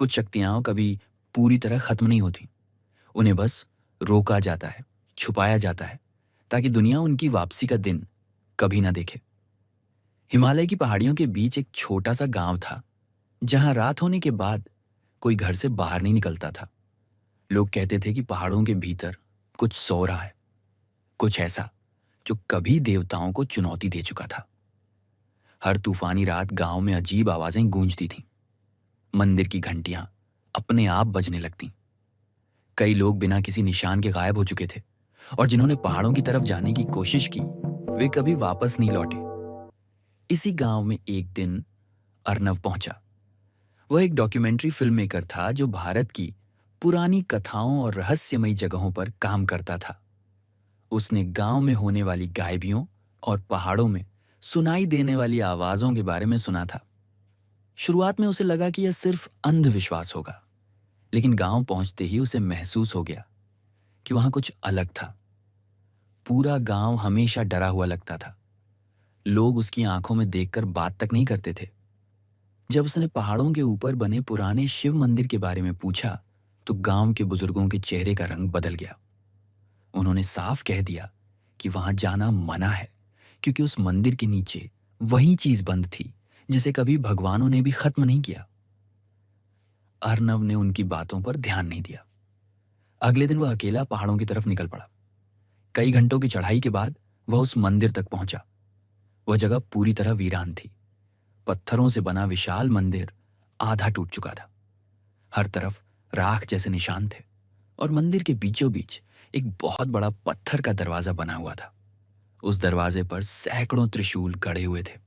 कुछ शक्तियाँ कभी पूरी तरह खत्म नहीं होती। उन्हें बस रोका जाता है, छुपाया जाता है, ताकि दुनिया उनकी वापसी का दिन कभी ना देखे। हिमालय की पहाड़ियों के बीच एक छोटा सा गांव था, जहां रात होने के बाद कोई घर से बाहर नहीं निकलता था। लोग कहते थे कि पहाड़ों के भीतर कुछ सो रहा है, कुछ ऐसा जो कभी देवताओं को चुनौती दे चुका था। हर तूफानी रात गांव में अजीब आवाजें गूंजती थीं। मंदिर की घंटियां अपने आप बजने लगतीं। कई लोग बिना किसी निशान के गायब हो चुके थे, और जिन्होंने पहाड़ों की तरफ जाने की कोशिश की, वे कभी वापस नहीं लौटे। इसी गांव में एक दिन अर्नव पहुंचा। वह एक डॉक्यूमेंट्री फिल्म मेकर था जो भारत की पुरानी कथाओं और रहस्यमयी जगहों पर काम करता था। उसने गांव में होने वाली गायबियों और पहाड़ों में सुनाई देने वाली आवाजों के बारे में सुना था। शुरुआत में उसे लगा कि यह सिर्फ अंधविश्वास होगा, लेकिन गांव पहुंचते ही उसे महसूस हो गया कि वहां कुछ अलग था। पूरा गांव हमेशा डरा हुआ लगता था। लोग उसकी आंखों में देखकर बात तक नहीं करते थे। जब उसने पहाड़ों के ऊपर बने पुराने शिव मंदिर के बारे में पूछा, तो गांव के बुजुर्गों के चेहरे का रंग बदल गया। उन्होंने साफ कह दिया कि वहां जाना मना है, क्योंकि उस मंदिर के नीचे वही चीज बंद थी जिसे कभी भगवानों ने भी खत्म नहीं किया। अर्नव ने उनकी बातों पर ध्यान नहीं दिया। अगले दिन वह अकेला पहाड़ों की तरफ निकल पड़ा। कई घंटों की चढ़ाई के बाद वह उस मंदिर तक पहुंचा। वह जगह पूरी तरह वीरान थी। पत्थरों से बना विशाल मंदिर आधा टूट चुका था। हर तरफ राख जैसे निशान थे, और मंदिर के बीचों बीच एक बहुत बड़ा पत्थर का दरवाजा बना हुआ था। उस दरवाजे पर सैकड़ों त्रिशूल गड़े हुए थे।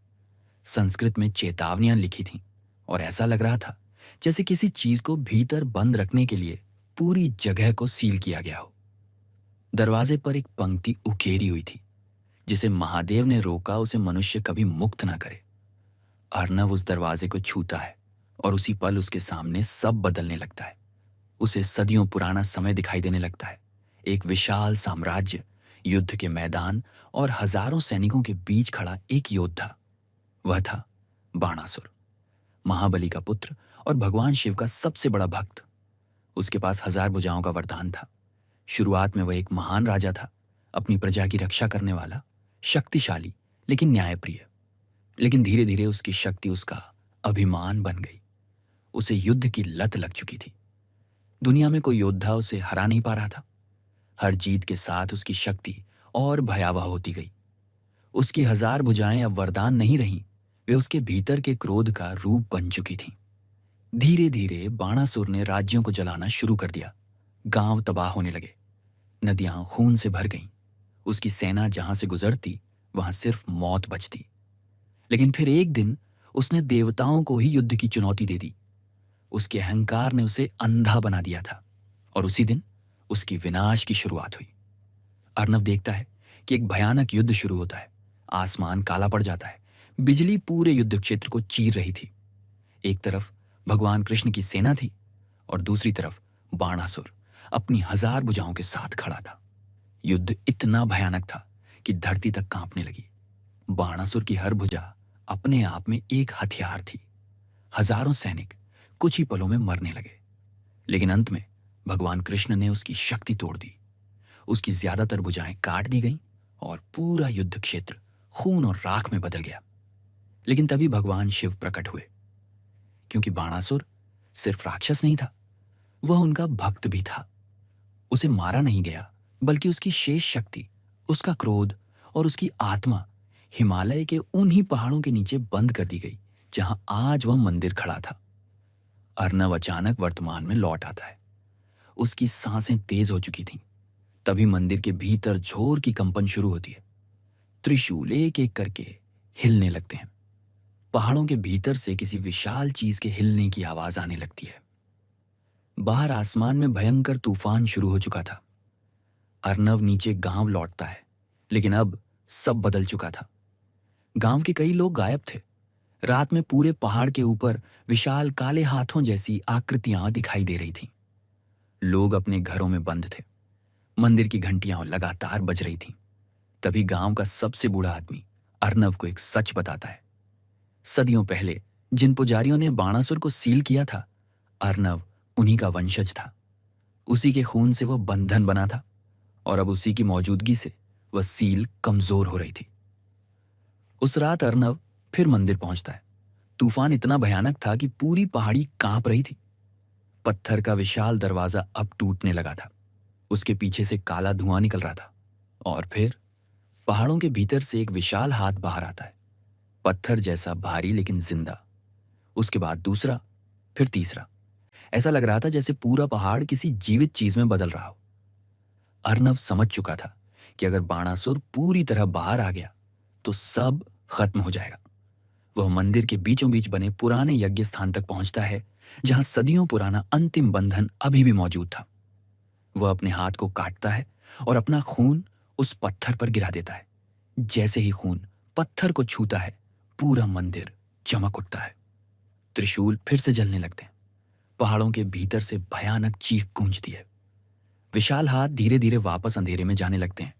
संस्कृत में चेतावनियां लिखी थीं, और ऐसा लग रहा था जैसे किसी चीज को भीतर बंद रखने के लिए पूरी जगह को सील किया गया हो। दरवाजे पर एक पंक्ति उकेरी हुई थी, जिसे महादेव ने रोका उसे मनुष्य कभी मुक्त ना करे। अर्नव उस दरवाजे को छूता है, और उसी पल उसके सामने सब बदलने लगता है। उसे सदियों पुराना समय दिखाई देने लगता है। एक विशाल साम्राज्य, युद्ध के मैदान, और हजारों सैनिकों के बीच खड़ा एक योद्धा। वह था बाणासुर, महाबली का पुत्र और भगवान शिव का सबसे बड़ा भक्त। उसके पास 1000 भुजाओं का वरदान था। शुरुआत में वह एक महान राजा था, अपनी प्रजा की रक्षा करने वाला, शक्तिशाली लेकिन न्यायप्रिय। लेकिन धीरे धीरे उसकी शक्ति उसका अभिमान बन गई। उसे युद्ध की लत लग चुकी थी। दुनिया में कोई योद्धा उसे हरा नहीं पा रहा था। हर जीत के साथ उसकी शक्ति और भयावह होती गई। उसकी 1000 भुजाएं अब वरदान नहीं रहीं, वे उसके भीतर के क्रोध का रूप बन चुकी थीं। धीरे धीरे बाणासुर ने राज्यों को जलाना शुरू कर दिया। गांव तबाह होने लगे, नदियां खून से भर गईं। उसकी सेना जहां से गुजरती, वहां सिर्फ मौत बचती। लेकिन फिर एक दिन उसने देवताओं को ही युद्ध की चुनौती दे दी। उसके अहंकार ने उसे अंधा बना दिया था, और उसी दिन उसकी विनाश की शुरुआत हुई। अर्नव देखता है कि एक भयानक युद्ध शुरू होता है। आसमान काला पड़ जाता है। बिजली पूरे युद्ध क्षेत्र को चीर रही थी। एक तरफ भगवान कृष्ण की सेना थी, और दूसरी तरफ बाणासुर अपनी 1000 भुजाओं के साथ खड़ा था। युद्ध इतना भयानक था कि धरती तक कांपने लगी। बाणासुर की हर भुजा अपने आप में एक हथियार थी। हजारों सैनिक कुछ ही पलों में मरने लगे। लेकिन अंत में भगवान कृष्ण ने उसकी शक्ति तोड़ दी। उसकी ज्यादातर भुजाएं काट दी गईं, और पूरा युद्ध क्षेत्र खून और राख में बदल गया। लेकिन तभी भगवान शिव प्रकट हुए, क्योंकि बाणासुर सिर्फ राक्षस नहीं था, वह उनका भक्त भी था। उसे मारा नहीं गया, बल्कि उसकी शेष शक्ति, उसका क्रोध और उसकी आत्मा हिमालय के उन्हीं पहाड़ों के नीचे बंद कर दी गई, जहां आज वह मंदिर खड़ा था। अर्नव अचानक वर्तमान में लौट आता है। उसकी सांसें तेज हो चुकी थीं। तभी मंदिर के भीतर जोर की कंपन शुरू होती है। त्रिशूल एक एक करके हिलने लगते हैं। पहाड़ों के भीतर से किसी विशाल चीज के हिलने की आवाज आने लगती है। बाहर आसमान में भयंकर तूफान शुरू हो चुका था। अर्नव नीचे गांव लौटता है, लेकिन अब सब बदल चुका था। गांव के कई लोग गायब थे। रात में पूरे पहाड़ के ऊपर विशाल काले हाथों जैसी आकृतियां दिखाई दे रही थीं। लोग अपने घरों में बंद थे। मंदिर की घंटियां लगातार बज रही थीं। तभी गांव का सबसे बूढ़ा आदमी अर्नव को एक सच बताता है। सदियों पहले जिन पुजारियों ने बाणासुर को सील किया था, अर्नव उन्हीं का वंशज था। उसी के खून से वह बंधन बना था और अब उसी की मौजूदगी से वह सील कमजोर हो रही थी। उस रात अर्नव फिर मंदिर पहुंचता है। तूफान इतना भयानक था कि पूरी पहाड़ी कांप रही थी। पत्थर का विशाल दरवाजा अब टूटने लगा था। उसके पीछे से काला धुआं निकल रहा था और फिर पहाड़ों के भीतर से एक विशाल हाथ बाहर आता है, पत्थर जैसा भारी लेकिन जिंदा। उसके बाद दूसरा, फिर तीसरा। ऐसा लग रहा था जैसे पूरा पहाड़ किसी जीवित चीज में बदल रहा हो। अर्नव समझ चुका था कि अगर बाणासुर पूरी तरह बाहर आ गया तो सब खत्म हो जाएगा। वह मंदिर के बीचों बीच बने पुराने यज्ञ स्थान तक पहुंचता है, जहां सदियों पुराना अंतिम बंधन अभी भी मौजूद था। वह अपने हाथ को काटता है और अपना खून उस पत्थर पर गिरा देता है। जैसे ही खून पत्थर को छूता है, पूरा मंदिर चमक उठता है। त्रिशूल फिर से जलने लगते हैं। पहाड़ों के भीतर से भयानक चीख गूंजती है। विशाल हाथ धीरे धीरे वापस अंधेरे में जाने लगते हैं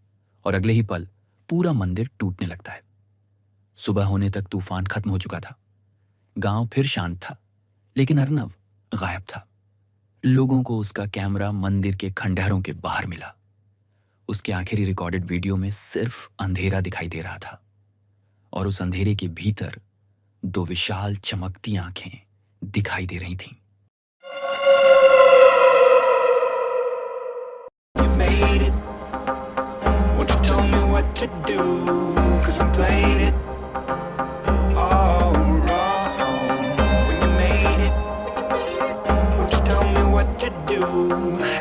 और अगले ही पल पूरा मंदिर टूटने लगता है। सुबह होने तक तूफान खत्म हो चुका था। गांव फिर शांत था, लेकिन अर्नव गायब था। लोगों को उसका कैमरा मंदिर के खंडहरों के बाहर मिला। उसके आखिरी रिकॉर्डेड वीडियो में सिर्फ अंधेरा दिखाई दे रहा था और उस अंधेरे के भीतर दो विशाल चमकती आंखें दिखाई दे रही थीं। You made it. Won't you tell me what to do? 'Cause I'm playing it all wrong. When you made it, won't you tell me what to do?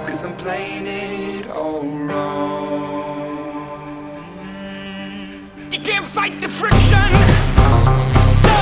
'Cause I'm playing it all wrong. You can't fight the friction, so